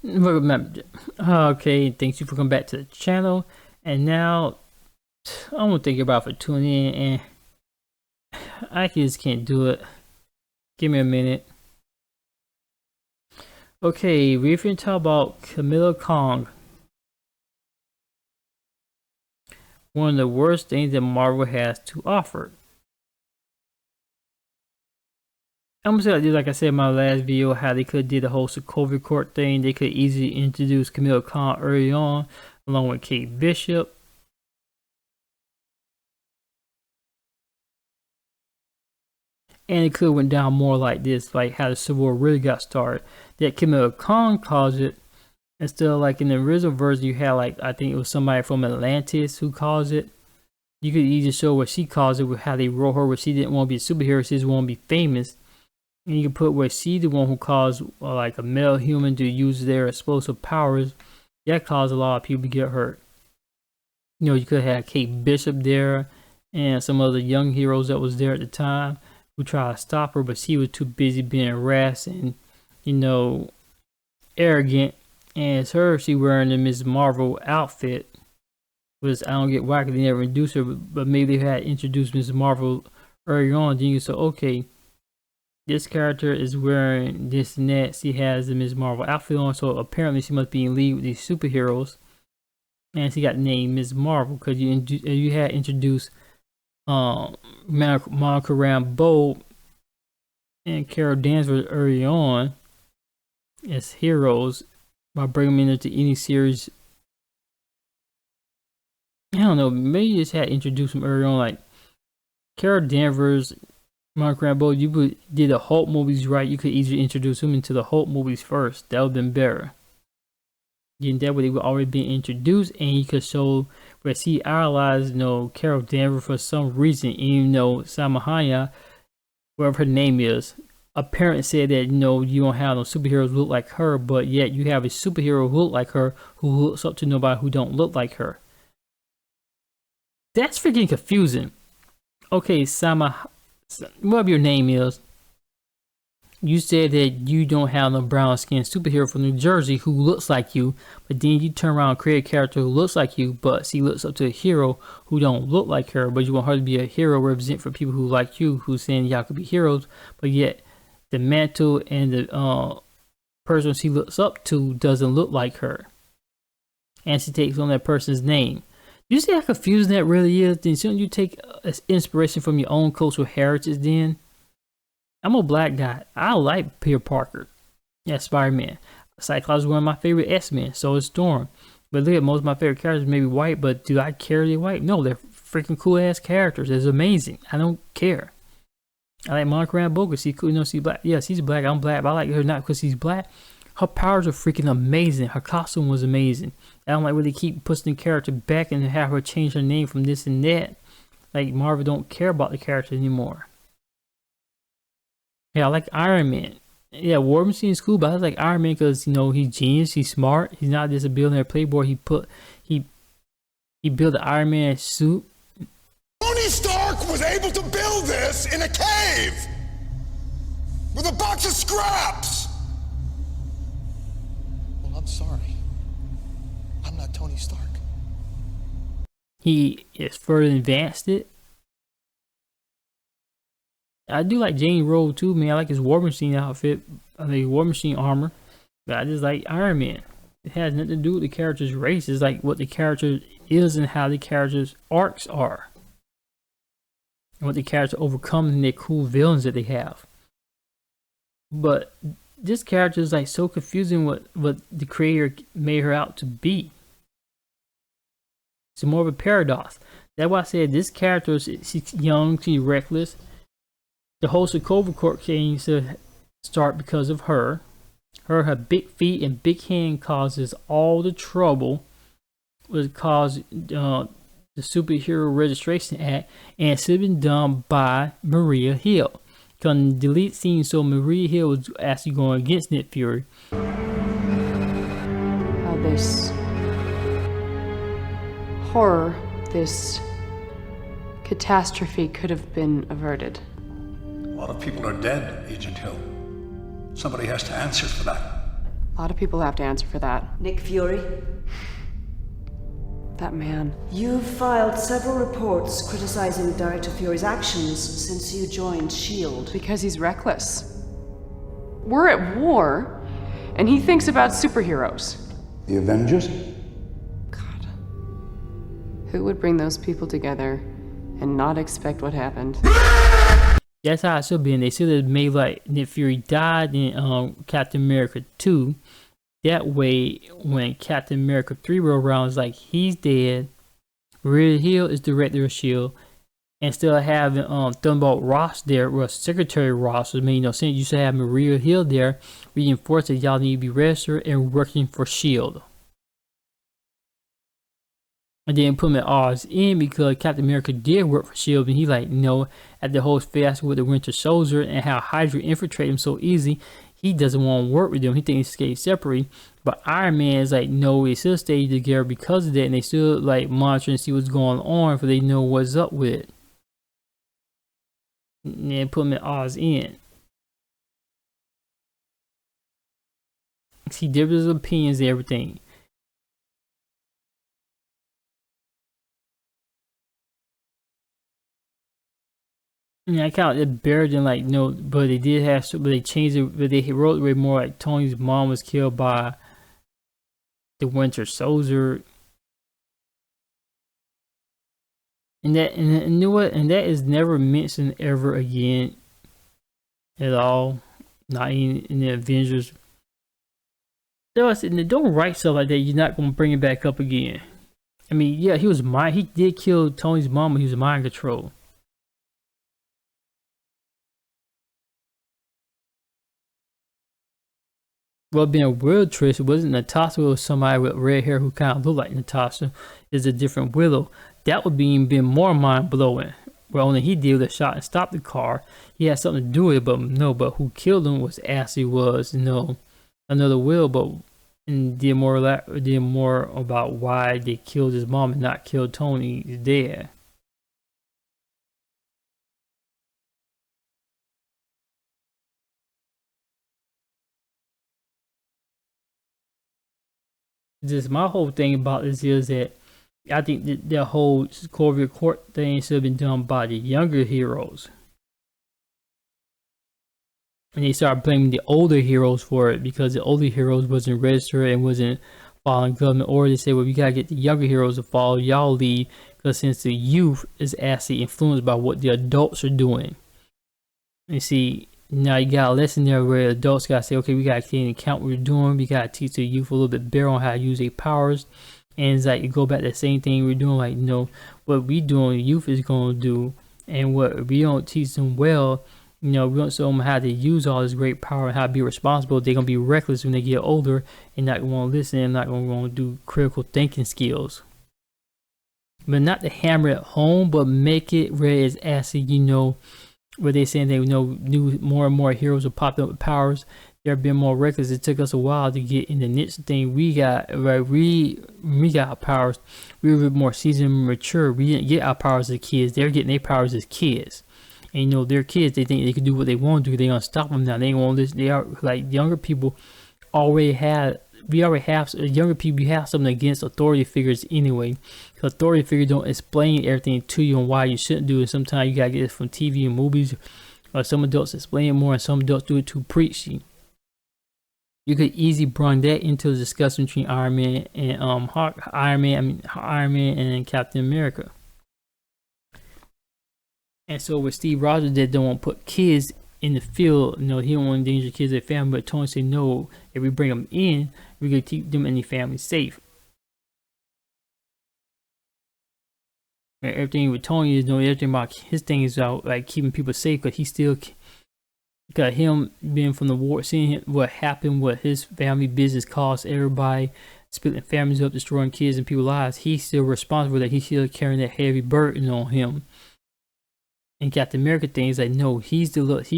Remember, okay, thanks you for coming back to the channel. And now, I'm gonna thank you about for tuning in, and I just can't do it. Give me a minute. Okay, we're going to talk about Camilla Kong. One of the worst things that Marvel has to offer. I'm gonna say like I said in my last video, how they could have did the whole Sokovia Court thing. They could easily introduce Camilla Khan early on, along with Kate Bishop. And it could have went down more like this, like how the Civil War really got started. That Camilla Khan caused it, instead of like in the original version you had like, I think it was somebody from Atlantis who caused it. You could easily show what she caused it, with how they wrote her, where she didn't want to be a superhero, she just want to be famous. And you can put where she the one who caused like a male human to use their explosive powers. That caused a lot of people to get hurt. You know, you could have Kate Bishop there and some other young heroes that was there at the time who tried to stop her, but she was too busy being rash and, you know, arrogant. And it's her, she wearing the Ms. Marvel outfit. Was I don't get why they never introduced her, but maybe they had introduced Ms. Marvel early on. Then you say, okay, this character is wearing this and that. She has the Ms. Marvel outfit on, so apparently she must be in league with these superheroes. And she got named Ms. Marvel because you had introduced Monica Rambeau and Carol Danvers early on as heroes by bringing them into any series. I don't know, maybe you just had introduced them early on, like Carol Danvers, Monica Rambeau. You did the Hulk movies right, you could easily introduce them into the Hulk movies first. That would have been better. Then that way they would already be introduced, and you could show where she idolized, you know, Carol Danvers for some reason. Even though Salma Hayek, whatever her name is, apparently said that, you know, you don't have no superheroes look like her, but yet you have a superhero who look like her, who looks up to nobody who don't look like her. That's freaking confusing. Okay, Salma, whatever your name is, you said that you don't have no brown skinned superhero from New Jersey who looks like you, but then you turn around and create a character who looks like you, but she looks up to a hero who don't look like her, but you want her to be a hero represent for people who like you, who's saying y'all could be heroes, but yet the mantle and the person she looks up to doesn't look like her. And she takes on that person's name. You see how confusing that really is? Then shouldn't you take inspiration from your own cultural heritage then? I'm a black guy. I like Peter Parker. Yeah, Spider-Man. Cyclops is one of my favorite X-Men. So is Storm. But look at most of my favorite characters may be white, but do I care they're white? No, they're freaking cool ass characters. It's amazing. I don't care. I like Monica Rambeau because she's cool. You know, she's black. Yeah, she's black. I'm black, but I like her not because she's black. Her powers are freaking amazing. Her costume was amazing. I don't like when they keep pushing the character back and have her change her name from this and that. Like, Marvel don't care about the character anymore. Yeah, I like Iron Man. Yeah, War Machine is cool, but I like Iron Man because, you know, he's genius, he's smart, he's not just a billionaire playboy. He built the Iron Man suit. Tony Stark was able to build this in a cave with a box of scraps. Well, I'm sorry. I'm not Tony Stark. He has further advanced it. I do like James Rhodes too, man. I like his War Machine outfit. I like War Machine armor. But I just like Iron Man. It has nothing to do with the character's race. It's like what the character is and how the character's arcs are. And what the character overcomes and their cool villains that they have. But this character is like so confusing what the creator made her out to be. It's more of a paradox. That's why I said this character, she's young, she's reckless. The whole Sokovia Court came to start because of her. Her big feet and big hand causes all the trouble. Was caused the Superhero Registration Act, and it should have been done by Maria Hill. Because delete scene, so Maria Hill was actually going against Nick Fury. This horror, this catastrophe could have been averted. A lot of people are dead, Agent Hill. Somebody has to answer for that. A lot of people have to answer for that. Nick Fury, That man. you've filed several reports criticizing Director Fury's actions since you joined S.H.I.E.L.D. Because he's reckless. We're at war, and he thinks about superheroes. The Avengers? God. Who would bring those people together and not expect what happened? That's how it should be. And they should have made like Nick Fury died in Captain America 2. That way, when Captain America 3 rolled around, it's like he's dead. Maria Hill is director of S.H.I.E.L.D. Instead of having Thunderbolt Ross there, well, Secretary Ross, which made no sense. You should have Maria Hill there, reinforce that y'all need to be registered and working for S.H.I.E.L.D. And then put him at odds in because Captain America did work for S.H.I.E.L.D. and he like, no, at the whole fiasco with the Winter Soldier and how Hydra infiltrated him so easy, he doesn't want to work with them. He thinks he stay separate. But Iron Man is like, no, they still stay together because of that, and they still like monitor and see what's going on, for they know what's up with it. And then put him at odds in. See, different opinions and everything. Yeah, I count it better than like no, but they did have, but they changed it. But they wrote it way more like Tony's mom was killed by the Winter Soldier, and you know what? And that is never mentioned ever again at all. Not in the Avengers. Don't write stuff like that. You're not gonna bring it back up again. I mean, yeah, he did kill Tony's mom, but he was mind control. Well, being a real Trish, it wasn't Natasha, it was somebody with red hair who kind of looked like Natasha. Is a different Willow. That would be been more mind blowing. Well, only he did with a shot and stopped the car. He had something to do with it, but no. But who killed him was another Will, but and did more about why they killed his mom and not killed Tony's dad. Just my whole thing about this is that I think that the whole Corvia Court thing should have been done by the younger heroes. And they started blaming the older heroes for it because the older heroes wasn't registered and wasn't following government orders. They say, well, we gotta get the younger heroes to follow y'all lead, because since the youth is actually influenced by what the adults are doing. You see, now you got a lesson there where adults gotta say, okay, we gotta take into account what we're doing. We gotta teach the youth a little bit better on how to use their powers. And it's like you go back to the same thing we're doing, like, you know, what we doing, the youth is gonna do, and what we don't teach them well, you know, we don't show them how to use all this great power and how to be responsible. They're gonna be reckless when they get older and not gonna listen and not gonna do critical thinking skills. But not to hammer it home, but make it where it's actually, you know, where they saying they new more and more heroes will pop up with powers. They're being more reckless. It took us a while to get in the niche thing we got. Right, we got our powers. We were more seasoned and mature. We didn't get our powers as kids. They're getting their powers as kids. And you know, they're kids. They think they can do what they want to do. They're gonna stop them now. They ain't gonna listen. They are like younger people. Younger people, you have something against authority figures anyway. Authority figures don't explain everything to you and why you shouldn't do it. Sometimes you gotta get it from TV and movies, or some adults explain it more and some adults do it too preachy. You could easily bring that into the discussion between Iron Man and Iron Man and Captain America. And so with Steve Rogers, they don't want to put kids in the field. You know, he don't want to endanger kids and family. But Tony said, no, if we bring them in, we can keep them and their family safe. And everything with Tony is, you know, everything about his thing is about like keeping people safe, because he still got him being from the war, seeing what happened, what his family business cost everybody, splitting families up, destroying kids and people's lives. He's still responsible for that. He's still carrying that heavy burden on him. And Captain America thing is like, no, he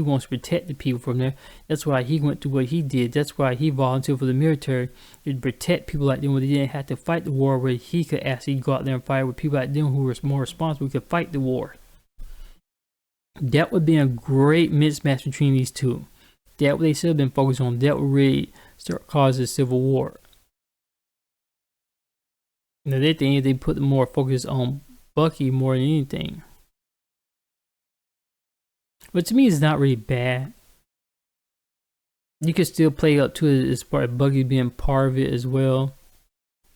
wants to protect the people from there. That's why he went through what he did. That's why he volunteered for the military, to protect people like them where they didn't have to fight the war, where he could actually go out there and fight with people like them who were more responsible, could fight the war. That would be a great mismatch between these two. That what they should have been focused on. That would really start causing a civil war. Now they think they put more focus on Bucky more than anything. But to me, it's not really bad. You could still play up to it as part of Bucky being part of it as well.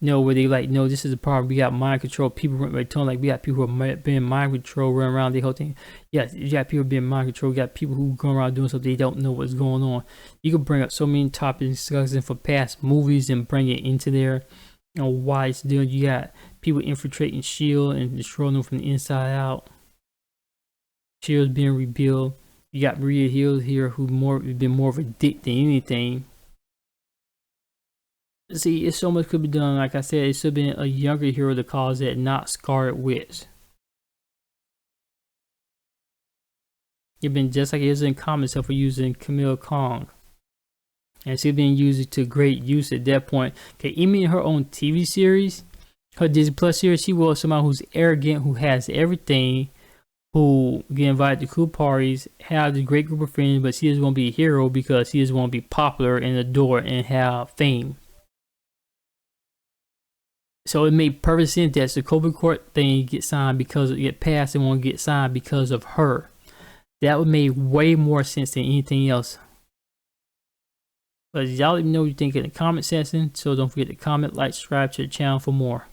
Where they like, no, this is a problem. We got mind control. People weren't telling like we got people who are being mind control, running around the whole thing. Yeah, you got people being mind control. You got people who go around doing something they don't know what's going on. You could bring up so many topics discussing for past movies and bring it into there. Why it's doing. You got people infiltrating Shield and destroying them from the inside out. Shield's being rebuilt. You got Maria Hill here, who been more of a dick than anything. See, it's so much could be done. Like I said, it should have been a younger hero to cause that, not Scarlet Witch. It'd been just like it is in comics, except for using Kamala Kong. And she's been used to great use at that point. Okay, even in her own TV series, her Disney Plus series, she was somebody who's arrogant, who has everything, who get invited to cool parties, have a great group of friends, but she just want to be a hero because she just want to be popular and adored and have fame. So it made perfect sense that the Supreme Court thing get signed because it get passed and won't get signed because of her. That would make way more sense than anything else. But y'all let me know what you think in the comment section. So don't forget to comment, like, subscribe to the channel for more.